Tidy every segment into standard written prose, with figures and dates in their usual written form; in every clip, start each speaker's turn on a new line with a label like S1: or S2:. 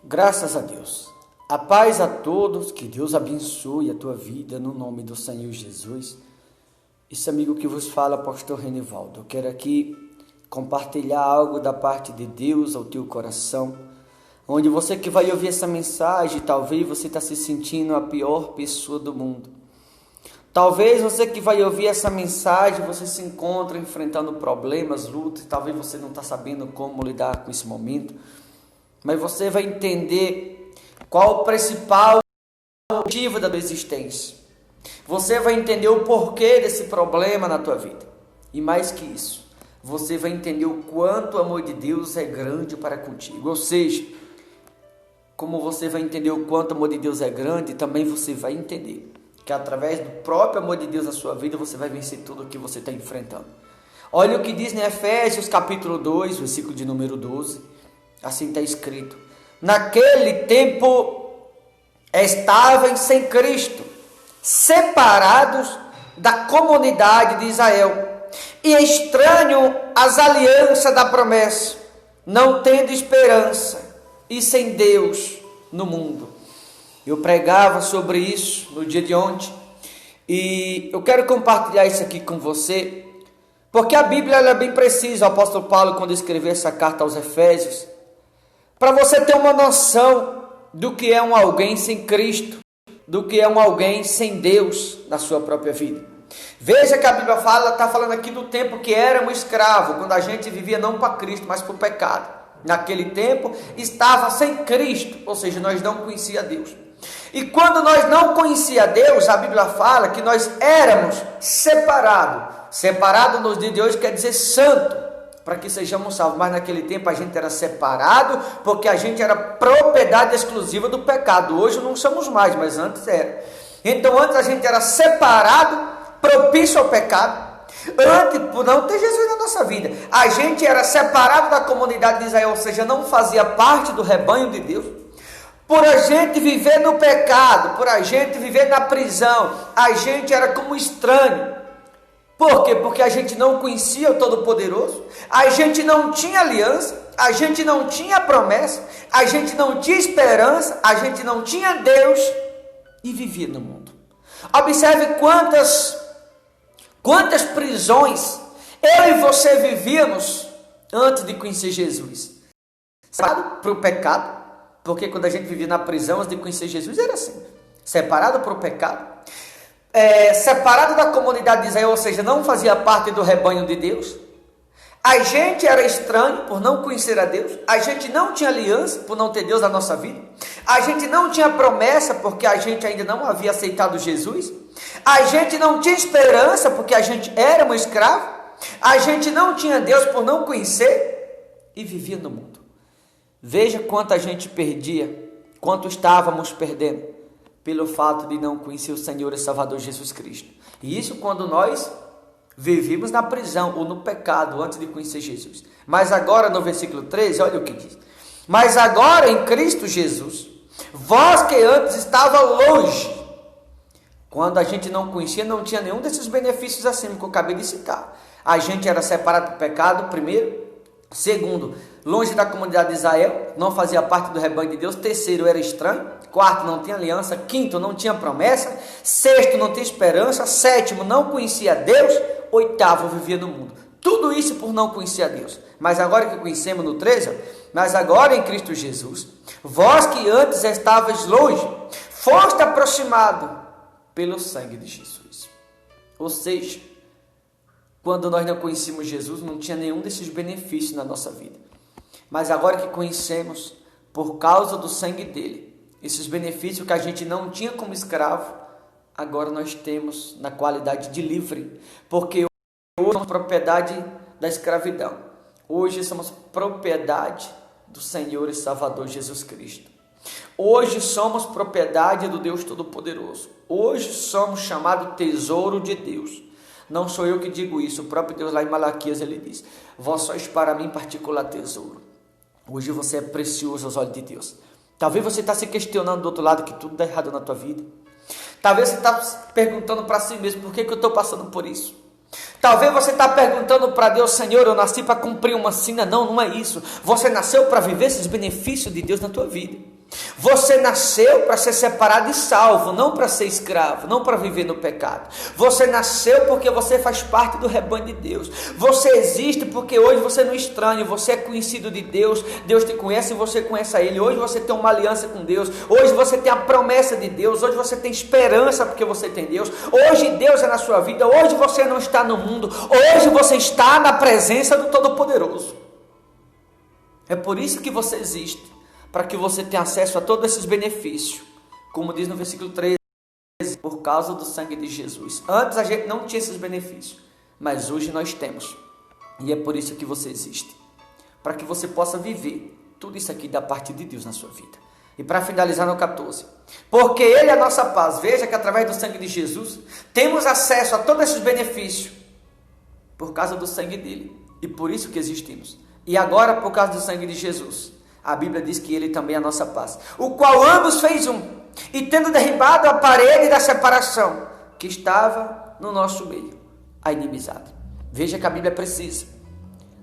S1: Graças a Deus. A paz a todos, que Deus abençoe a tua vida no nome do Senhor Jesus. Esse amigo que vos fala, Pastor Renivaldo. Eu quero aqui compartilhar algo da parte de Deus ao teu coração, onde você que vai ouvir essa mensagem, talvez você está se sentindo a pior pessoa do mundo. Talvez você que vai ouvir essa mensagem, você se encontra enfrentando problemas, lutas, talvez você não está sabendo como lidar com esse momento, mas você vai entender qual o principal motivo da tua existência. Você vai entender o porquê desse problema na tua vida. E mais que isso, você vai entender o quanto o amor de Deus é grande para contigo. Ou seja, como você vai entender o quanto o amor de Deus é grande, também você vai entender que através do próprio amor de Deus na sua vida, você vai vencer tudo o que você está enfrentando. Olha o que diz em Efésios capítulo 2, versículo de número 12. Assim está escrito: naquele tempo estavam sem Cristo, separados da comunidade de Israel, e estranho às alianças da promessa, não tendo esperança e sem Deus no mundo. Eu pregava sobre isso no dia de ontem e eu quero compartilhar isso aqui com você, porque a Bíblia ela é bem precisa. O apóstolo Paulo, quando escreveu essa carta aos Efésios, para você ter uma noção do que é um alguém sem Cristo, do que é um alguém sem Deus na sua própria vida. Veja que a Bíblia está falando aqui do tempo que éramos escravos, quando a gente vivia não para Cristo, mas para o pecado. Naquele tempo estava sem Cristo, ou seja, nós não conhecíamos Deus. E quando nós não conhecíamos Deus, a Bíblia fala que nós éramos separados. Separado nos dias de hoje quer dizer santo, para que sejamos salvos. Mas naquele tempo a gente era separado, porque a gente era propriedade exclusiva do pecado. Hoje não somos mais, mas antes era. Então antes a gente era separado, propício ao pecado. Antes, por não ter Jesus na nossa vida, a gente era separado da comunidade de Israel, ou seja, não fazia parte do rebanho de Deus. Por a gente viver no pecado, por a gente viver na prisão, a gente era como estranho. Por quê? Porque a gente não conhecia o Todo-Poderoso, a gente não tinha aliança, a gente não tinha promessa, a gente não tinha esperança, a gente não tinha Deus e vivia no mundo. Observe quantas prisões eu e você vivíamos antes de conhecer Jesus. Separado para o pecado, porque quando a gente vivia na prisão antes de conhecer Jesus era assim, separado para o pecado, separado da comunidade de Israel, ou seja, não fazia parte do rebanho de Deus. A gente era estranho por não conhecer a Deus, a gente não tinha aliança por não ter Deus na nossa vida, a gente não tinha promessa porque a gente ainda não havia aceitado Jesus, a gente não tinha esperança porque a gente era um escravo, a gente não tinha Deus por não conhecer e vivia no mundo. Veja quanto a gente perdia, quanto estávamos perdendo pelo fato de não conhecer o Senhor e Salvador Jesus Cristo. E isso quando nós vivíamos na prisão ou no pecado antes de conhecer Jesus. Mas agora no versículo 13, olha o que diz: mas agora em Cristo Jesus, vós que antes estava longe, quando a gente não conhecia, não tinha nenhum desses benefícios acima que eu acabei de citar. A gente era separado do pecado, primeiro. Segundo, longe da comunidade de Israel, não fazia parte do rebanho de Deus. Terceiro, era estranho. Quarto, não tinha aliança. Quinto, não tinha promessa. Sexto, não tinha esperança. Sétimo, não conhecia Deus. Oitavo, vivia no mundo. Tudo isso por não conhecer a Deus. Mas agora que conhecemos no 13, mas agora em Cristo Jesus, vós que antes estavais longe, foste aproximado pelo sangue de Jesus. Ou seja, quando nós não conhecíamos Jesus, não tinha nenhum desses benefícios na nossa vida. Mas agora que conhecemos, por causa do sangue dele, esses benefícios que a gente não tinha como escravo, agora nós temos na qualidade de livre. Porque hoje somos propriedade da escravidão. Hoje somos propriedade do Senhor e Salvador Jesus Cristo. Hoje somos propriedade do Deus Todo-Poderoso. Hoje somos chamados tesouro de Deus. Não sou eu que digo isso, o próprio Deus lá em Malaquias ele diz: vós sois para mim particular tesouro. Hoje você é precioso aos olhos de Deus. Talvez você está se questionando do outro lado que tudo está errado na tua vida. Talvez você está perguntando para si mesmo: por que eu estou passando por isso? Talvez você está perguntando para Deus: Senhor, eu nasci para cumprir uma sina. Não, não é isso. Você nasceu para viver esses benefícios de Deus na tua vida. Você nasceu para ser separado e salvo, não para ser escravo, não para viver no pecado. Você nasceu porque você faz parte do rebanho de Deus. Você existe porque hoje você não é estranho, você é conhecido de Deus. Deus te conhece e você conhece a Ele. Hoje você tem uma aliança com Deus. Hoje você tem a promessa de Deus. Hoje você tem esperança porque você tem Deus. Hoje Deus é na sua vida. Hoje você não está no mundo. Hoje você está na presença do Todo-Poderoso. É por isso que você existe. Para que você tenha acesso a todos esses benefícios, como diz no versículo 13, por causa do sangue de Jesus. Antes a gente não tinha esses benefícios, mas hoje nós temos, e é por isso que você existe, para que você possa viver tudo isso aqui da parte de Deus na sua vida. E para finalizar no 14, porque Ele é a nossa paz. Veja que através do sangue de Jesus, temos acesso a todos esses benefícios, por causa do sangue dele, e por isso que existimos. E agora, por causa do sangue de Jesus, a Bíblia diz que Ele também é a nossa paz, o qual ambos fez um, e tendo derribado a parede da separação que estava no nosso meio, a inimizade. Veja que a Bíblia é precisa.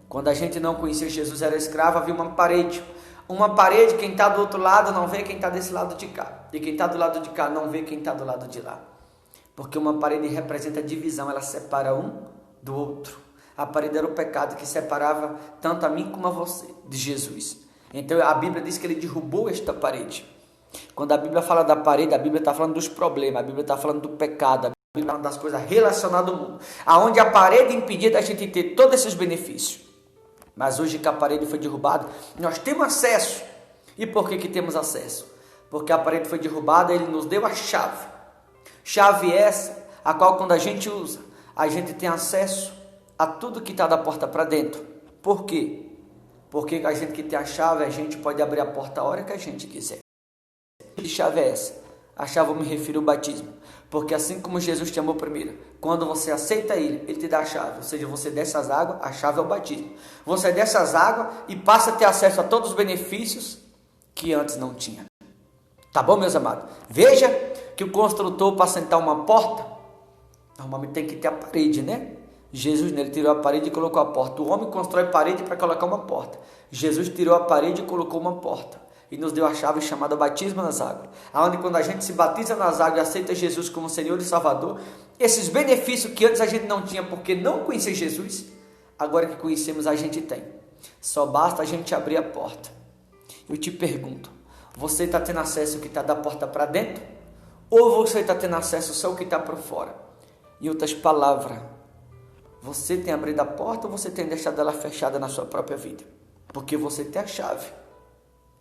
S1: Quando a gente não conhecia Jesus, era escravo, havia uma parede, quem está do outro lado não vê quem está desse lado de cá, e quem está do lado de cá não vê quem está do lado de lá, porque uma parede representa divisão, ela separa um do outro. A parede era o pecado que separava tanto a mim como a você de Jesus. Então a Bíblia diz que Ele derrubou esta parede. Quando a Bíblia fala da parede, a Bíblia está falando dos problemas, a Bíblia está falando do pecado, a Bíblia está falando das coisas relacionadas ao mundo, aonde a parede impedia da gente ter todos esses benefícios. Mas hoje que a parede foi derrubada, nós temos acesso. E por que temos acesso? Porque a parede foi derrubada, Ele nos deu a chave. Chave essa, a qual quando a gente usa, a gente tem acesso a tudo que está da porta para dentro. Por quê? Porque a gente que tem a chave, a gente pode abrir a porta a hora que a gente quiser. Que chave é essa? A chave eu me refiro ao batismo. Porque assim como Jesus te amou primeiro, quando você aceita Ele, Ele te dá a chave. Ou seja, você desce as águas, a chave é o batismo. Você desce as águas e passa a ter acesso a todos os benefícios que antes não tinha. Tá bom, meus amados? Veja que o construtor, para assentar uma porta, normalmente tem que ter a parede, né? Jesus, ele tirou a parede e colocou a porta. O homem constrói parede para colocar uma porta. Jesus tirou a parede e colocou uma porta. E nos deu a chave chamada batismo nas águas. Onde quando a gente se batiza nas águas e aceita Jesus como Senhor e Salvador, esses benefícios que antes a gente não tinha porque não conhecia Jesus, agora que conhecemos a gente tem. Só basta a gente abrir a porta. Eu te pergunto, você está tendo acesso ao que está da porta para dentro? Ou você está tendo acesso só ao que está por fora? Em outras palavras, você tem abrido a porta ou você tem deixado ela fechada na sua própria vida? Porque você tem a chave.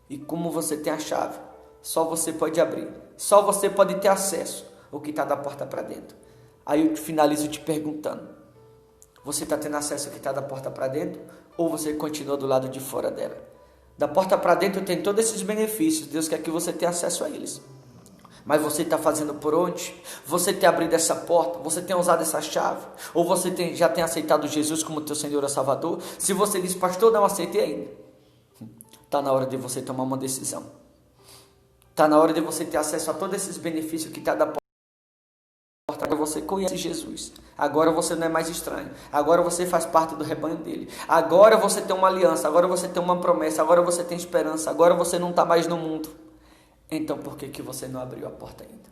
S1: E como você tem a chave, só você pode abrir. Só você pode ter acesso ao que está da porta para dentro. Aí eu finalizo te perguntando. Você está tendo acesso ao que está da porta para dentro? Ou você continua do lado de fora dela? Da porta para dentro tem todos esses benefícios. Deus quer que você tenha acesso a eles. Mas você está fazendo por onde? Você tem abrido essa porta? Você tem usado essa chave? Ou você já tem aceitado Jesus como teu Senhor e Salvador? Se você diz, pastor, não aceitei ainda. Está na hora de você tomar uma decisão. Está na hora de você ter acesso a todos esses benefícios que está da porta. Agora você conhece Jesus. Agora você não é mais estranho. Agora você faz parte do rebanho dele. Agora você tem uma aliança. Agora você tem uma promessa. Agora você tem esperança. Agora você não está mais no mundo. Então por que você não abriu a porta ainda?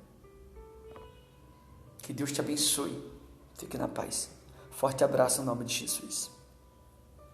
S1: Que Deus te abençoe. Fique na paz. Forte abraço em nome de Jesus.